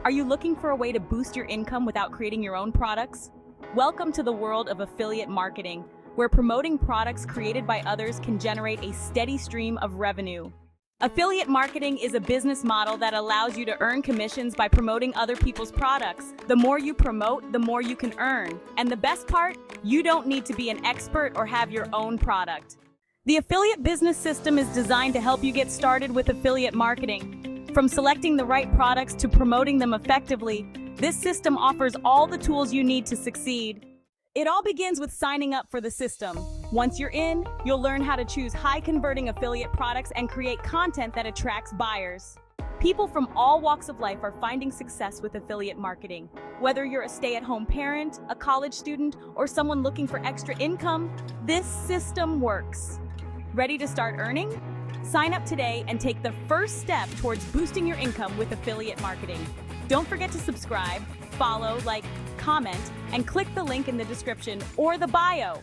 Are you looking for a way to boost your income without creating your own products? Welcome to the world of affiliate marketing, where promoting products created by others can generate a steady stream of revenue. Affiliate marketing is a business model that allows you to earn commissions by promoting other people's products. The more you promote, the more you can earn. And the best part, you don't need to be an expert or have your own product. The affiliate business system is designed to help you get started with affiliate marketing. From selecting the right products to promoting them effectively, this system offers all the tools you need to succeed. It all begins with signing up for the system. Once you're in, you'll learn how to choose high-converting affiliate products and create content that attracts buyers. People from all walks of life are finding success with affiliate marketing. Whether you're a stay-at-home parent, a college student, or someone looking for extra income, this system works. Ready to start earning? Sign up today and take the first step towards boosting your income with affiliate marketing. Don't forget to subscribe, follow, like, comment, and click the link in the description or the bio.